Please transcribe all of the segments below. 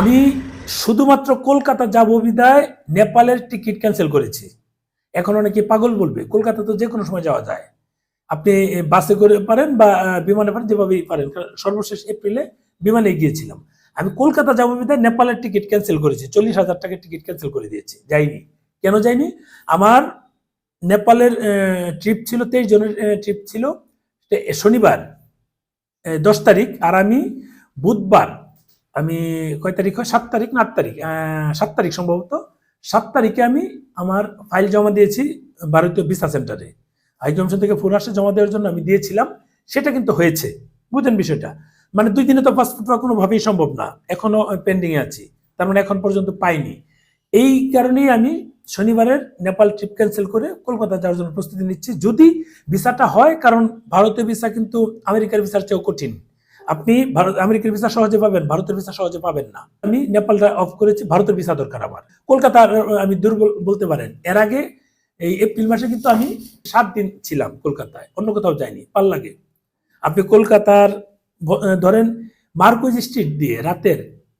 আমি শুধুমাত্র কলকাতা যাব বিধায় নেপালের টিকিট ক্যান্সেল করেছি। এখন অনেকে পাগল বলবে, কলকাতা তো যে কোনো সময় যাওয়া যায়, আপনি বাসে করে পারেন বা বিমানে পারেন, যেভাবেই পারেন। সর্বশেষ এপ্রিলে বিমানে গিয়েছিলাম। আমি কলকাতা যাবো বিধায় নেপালের টিকিট ক্যান্সেল করেছি, 40,000 টাকার টিকিট ক্যান্সেল করে দিয়েছি, যাইনি। কেন যাইনি? আমার নেপালের ট্রিপ ছিল, 23 জনের ট্রিপ ছিল, শনিবার 10 তারিখ, আর আমি বুধবার, আমি কয় তারিখ হয়, 7 তারিখ না 8 তারিখ, 7 তারিখ সম্ভবত, 7 তারিখে আমি আমার ফাইল জমা দিয়েছি ভারতীয় ভিসা সেন্টারে। হাইকমিশন থেকে ফোন আসে জমা দেওয়ার জন্য, আমি দিয়েছিলাম, সেটা কিন্তু হয়েছে। বুঝেন বিষয়টা? মানে 2 দিনে তো পাসপোর্ট পাওয়া কোনোভাবেই সম্ভব না, এখনো পেন্ডিং এ আছি, তার মানে এখন পর্যন্ত পাইনি। এই কারণেই আমি শনিবারের নেপাল ট্রিপ ক্যান্সেল করে কলকাতা যাওয়ার জন্য প্রস্তুতি নিচ্ছি, যদি ভিসাটা হয়। কারণ ভারতীয় ভিসা কিন্তু আমেরিকার ভিসার চেয়েও কঠিন। আপনি আমেরিকার ভিসা সহজে পাবেন, ভারতের ভিসা সহজে পাবেন না। আমি নেপালটা অফ করেছি, ভারতের ভিসা দরকার আমার। কলকাতা আমি দুর্বল বলতে পারেন। এর আগে এই এপ্রিল মাসে কিন্তু আমি 7 দিন ছিলাম কলকাতায়, অন্য কোথাও যাইনি। পাল্লাগে আপনি কলকাতার ধরেন মার্কুইজ স্ট্রিট দিয়ে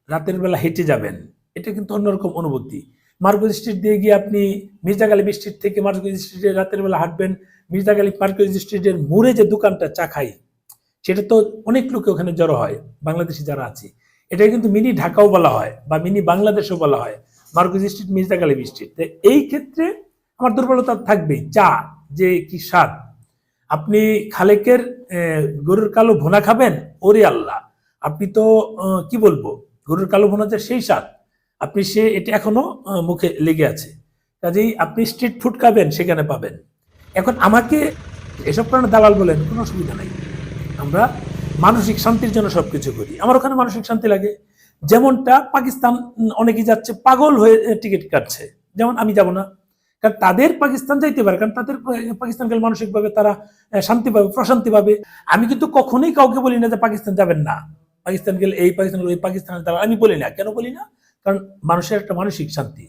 রাতের বেলা হেঁটে যাবেন, এটা কিন্তু অন্যরকম অনুভূতি। মার্কুইজ স্ট্রিট দিয়ে গিয়ে আপনি মির্জা গালিব স্ট্রিট থেকে মার্কুইজ স্ট্রিটে রাতের বেলা হাঁটবেন। মির্জা গালিব মার্কুইজ স্ট্রিটের মোড়ে যে দোকানটা চা খাই, সেটা তো অনেক লোকে ওখানে জড়ো হয়, বাংলাদেশি যারা আছে। এটা কিন্তু মিনি ঢাকাও বলা হয় বা মিনি বাংলাদেশও বলা হয়, Marquis street, Mirza Ghalib street. এই ক্ষেত্রে আমার দুর্বলতা থাকবেই। চা যে কি স্বাদ! আপনি খালেকের গরুর কালো ভুনা খাবেন, ওরে আল্লাহ! আপনি তো কি বলবো, গরুর কালো ভুনা যে সেই স্বাদ, আপনি এটা এখনো মুখে লেগে আছে। কাজেই আপনি স্ট্রিট ফুড খাবেন, সেখানে পাবেন। এখন আমাকে এসব কারণে দালাল বলেন, কোনো অসুবিধা নাই। আমরা মানসিক শান্তির জন্য সবকিছু করি। আমার ওখানে মানসিক শান্তি লাগে। যেমনটা পাকিস্তান অনেকেই যাচ্ছে, পাগল হয়ে টিকিট কাটছে, যেমন আমি যাব না। কারণ তাদের পাকিস্তান যাইতে পারে, কারণ তাদের পাকিস্তান গেলে মানসিকভাবে তারা শান্তি পাবে, প্রশান্তি পাবে। আমি কিন্তু কখনোই কাউকে বলি না যে পাকিস্তান যাবেন না, পাকিস্তান গেলে এই পাকিস্তান গেলে পাকিস্তানের দ্বারা, আমি বলি না। কেন বলি না? কারণ মানুষের একটা মানসিক শান্তি।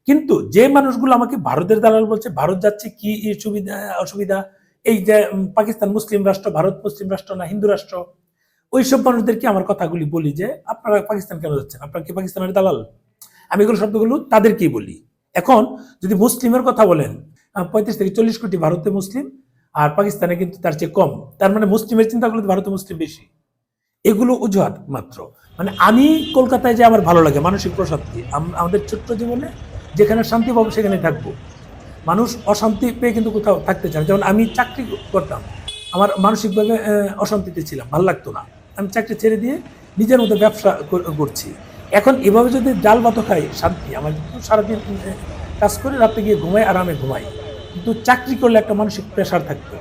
কিন্তু যে মানুষগুলো আমাকে ভারতের দালাল বলছে, ভারত যাচ্ছে কি সুবিধা অসুবিধা, এই যে পাকিস্তান মুসলিম রাষ্ট্র, ভারত মুসলিম রাষ্ট্র না হিন্দু রাষ্ট্র, ওইসব মানুষদেরকে আমার কথাগুলি বলি যে আপনারা পাকিস্তান কেন যাচ্ছেন, আপনারা কি পাকিস্তানের দালাল? আমি এগুলো শব্দগুলো তাদেরকেই বলি। এখন যদি মুসলিমের কথা বলেন, 35 থেকে 40 কোটি ভারতে মুসলিম, আর পাকিস্তানে কিন্তু তার চেয়ে কম। তার মানে মুসলিমের চিন্তা করলে ভারতে মুসলিম বেশি। এগুলো অজুহাত মাত্র। মানে আমি কলকাতায় যে আমার ভালো লাগে, মানসিক প্রশান্তি। আমাদের ছোট্ট জীবনে যেখানে শান্তি পাবো সেখানে থাকবো। মানুষ অশান্তি পেয়ে কিন্তু কোথাও থাকতে চায়। যেমন আমি চাকরি করতাম, আমার মানসিকভাবে অশান্তিতে ছিলাম, ভালো লাগতো না। আমি চাকরি ছেড়ে দিয়ে নিজের মতো ব্যবসা করছি। এখন এভাবে যদি ডাল ভাত খাই, শান্তি। আমার সারাদিন কাজ করে রাতে গিয়ে ঘুমাই, আরামে ঘুমাই। কিন্তু চাকরি করলে একটা মানসিক প্রেশার থাকতো।